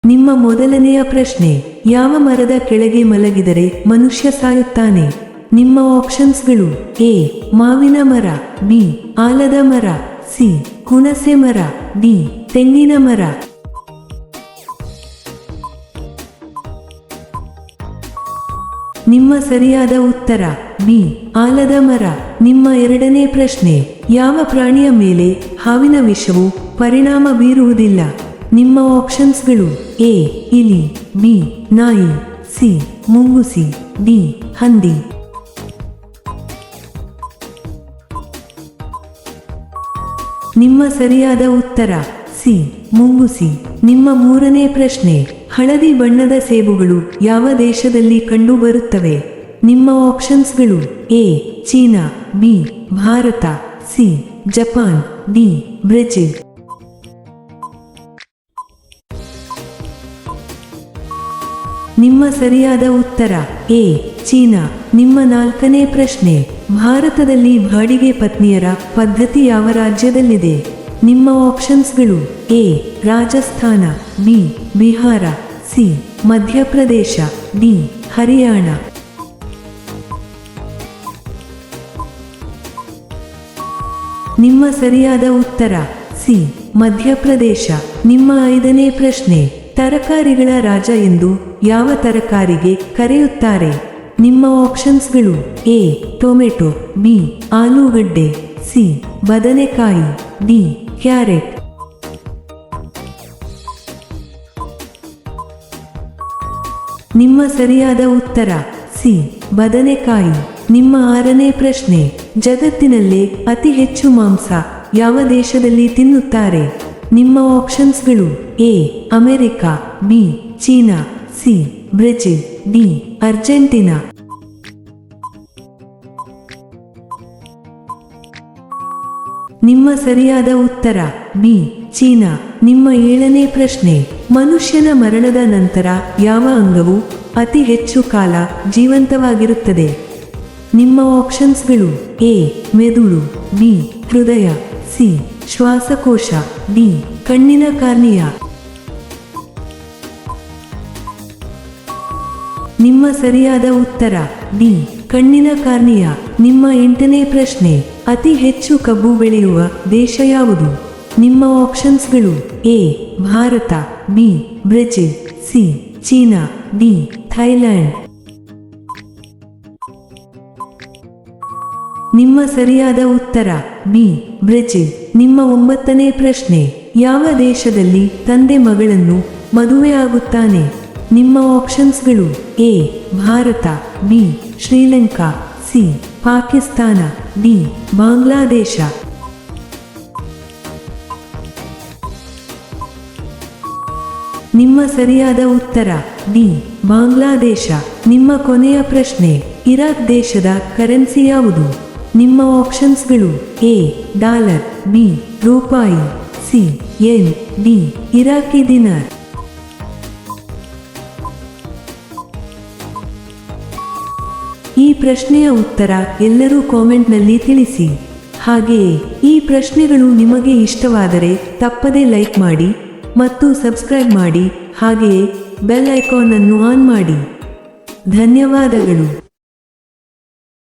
ನಿಮ್ಮ ಮೊದಲನೆಯ ಪ್ರಶ್ನೆ, ಯಾವ ಮರದ ಕೆಳಗೆ ಮಲಗಿದರೆ ಮನುಷ್ಯ ಸಾಯುತ್ತಾನೆ? ನಿಮ್ಮ ಆಪ್ಷನ್ಸ್ಗಳು: ಎ ಮಾವಿನ ಮರ, ಬಿ ಆಲದ ಮರ, ಸಿ ಹುಣಸೆ ಮರ, ಡಿ ತೆಂಗಿನ ಮರ. ನಿಮ್ಮ ಸರಿಯಾದ ಉತ್ತರ ಬಿ ಆಲದ ಮರ. ನಿಮ್ಮ ಎರಡನೇ ಪ್ರಶ್ನೆ, ಯಾವ ಪ್ರಾಣಿಯ ಮೇಲೆ ಹಾವಿನ ವಿಷವು ಪರಿಣಾಮ ಬೀರುವುದಿಲ್ಲ? ನಿಮ್ಮ ಆಪ್ಷನ್ಸ್ಗಳು: ಎ ಇಲಿ, ಬಿ ನಾಯಿ, ಸಿ ಮುಂಗುಸಿ, ಡಿ ಹಂದಿ. ನಿಮ್ಮ ಸರಿಯಾದ ಉತ್ತರ ಸಿ ಮುಂಗುಸಿ. ನಿಮ್ಮ ಮೂರನೇ ಪ್ರಶ್ನೆ, ಹಳದಿ ಬಣ್ಣದ ಸೇಬುಗಳು ಯಾವ ದೇಶದಲ್ಲಿ ಕಂಡುಬರುತ್ತವೆ? ನಿಮ್ಮ ಆಪ್ಷನ್ಸ್ಗಳು: A China, B Bharat, C Japan, D Brazil. ನಿಮ್ಮ ಸರಿಯಾದ ಉತ್ತರ ಎ ಚೀನಾ. ನಿಮ್ಮ ನಾಲ್ಕನೇ ಪ್ರಶ್ನೆ, ಭಾರತದಲ್ಲಿ ಬಾಡಿಗೆ ಪತ್ನಿಯರ ಪದ್ಧತಿ ಯಾವ ರಾಜ್ಯದಲ್ಲಿದೆ? ನಿಮ್ಮ ಆಪ್ಷನ್ಸ್ಗಳು: A Rajasthan, B Bihar, C Madhya Pradesh, D Haryana. ನಿಮ್ಮ ಸರಿಯಾದ ಉತ್ತರ ಸಿ ಮಧ್ಯಪ್ರದೇಶ. ನಿಮ್ಮ ಐದನೇ ಪ್ರಶ್ನೆ, ತರಕಾರಿಗಳ ರಾಜ ಎಂದು ಯಾವ ತರಕಾರಿಗೆ ಕರೆಯುತ್ತಾರೆ? ನಿಮ್ಮ ಆಪ್ಷನ್ಸ್ಗಳು: ಎ ಟೊಮೆಟೊ, ಬಿ ಆಲೂಗಡ್ಡೆ, ಸಿ ಬದನೆಕಾಯಿ, ಡಿ ಕ್ಯಾರೆಟ್. ನಿಮ್ಮ ಸರಿಯಾದ ಉತ್ತರ ಸಿ ಬದನೆಕಾಯಿ. ನಿಮ್ಮ ಆರನೇ ಪ್ರಶ್ನೆ, ಜಗತ್ತಿನಲ್ಲೇ ಅತಿ ಹೆಚ್ಚು ಮಾಂಸ ಯಾವ ದೇಶದಲ್ಲಿ ತಿನ್ನುತ್ತಾರೆ? ನಿಮ್ಮ ಆಪ್ಷನ್ಸ್ಗಳು: A America, B China, C Brazil, D Argentina. ನಿಮ್ಮ ಸರಿಯಾದ ಉತ್ತರ ಬಿ ಚೀನಾ. ನಿಮ್ಮ ಏಳನೇ ಪ್ರಶ್ನೆ, ಮನುಷ್ಯನ ಮರಣದ ನಂತರ ಯಾವ ಅಂಗವು ಅತಿ ಹೆಚ್ಚು ಕಾಲ ಜೀವಂತವಾಗಿರುತ್ತದೆ? ನಿಮ್ಮ ಆಪ್ಷನ್ಸ್ಗಳು: ಎ ಮೆದುಳು, ಬಿ ಹೃದಯ, ಸಿ ಶ್ವಾಸಕೋಶ, ಡಿ ಕಣ್ಣಿನ ಕಾರ್ನಿಯಾ. ನಿಮ್ಮ ಸರಿಯಾದ ಉತ್ತರ ಡಿ ಕಣ್ಣಿನ ಕಾರ್ನಿಯಾ. ನಿಮ್ಮ ಎಂಟನೇ ಪ್ರಶ್ನೆ, ಅತಿ ಹೆಚ್ಚು ಕಬ್ಬು ಬೆಳೆಯುವ ದೇಶ ಯಾವುದು? ನಿಮ್ಮ ಆಪ್ಷನ್ಸ್ಗಳು: A Bharat, B Brazil, C China, D Thailand. ನಿಮ್ಮ ಸರಿಯಾದ ಉತ್ತರ ಬಿ ಬ್ರೆಜಿಲ್. ನಿಮ್ಮ ಒಂಬತ್ತನೇ ಪ್ರಶ್ನೆ, ಯಾವ ದೇಶದಲ್ಲಿ ತಂದೆ ಮಗಳನ್ನು ಮದುವೆಯಾಗುತ್ತಾನೆ? ನಿಮ್ಮ ಆಪ್ಷನ್ಸ್ಗಳು: A Bharat, B Sri Lanka, C Pakistan, D Bangladesh. ನಿಮ್ಮ ಸರಿಯಾದ ಉತ್ತರ ಡಿ ಬಾಂಗ್ಲಾದೇಶ. ನಿಮ್ಮ ಕೊನೆಯ ಪ್ರಶ್ನೆ, ಇರಾಕ್ ದೇಶದ ಕರೆನ್ಸಿ ಯಾವುದು? ನಿಮ್ಮ ಆಪ್ಷನ್ಸ್ಗಳು: ಎ ಡಾಲರ್, ಬಿ ರೂಪಾಯಿ, ಸಿ ಯೆನ್, ಡಿ ಇರಾಕಿ ದಿನಾರ್. ಈ ಪ್ರಶ್ನೆಯ ಉತ್ತರ ಎಲ್ಲರೂ ಕಾಮೆಂಟ್ನಲ್ಲಿ ತಿಳಿಸಿ. ಹಾಗೆಯೇ ಈ ಪ್ರಶ್ನೆಗಳು ನಿಮಗೆ ಇಷ್ಟವಾದರೆ ತಪ್ಪದೇ ಲೈಕ್ ಮಾಡಿ ಮತ್ತು ಸಬ್ಸ್ಕ್ರೈಬ್ ಮಾಡಿ. ಹಾಗೆಯೇ ಬೆಲ್ ಐಕಾನ್ ಅನ್ನು ಆನ್ ಮಾಡಿ. ಧನ್ಯವಾದಗಳು.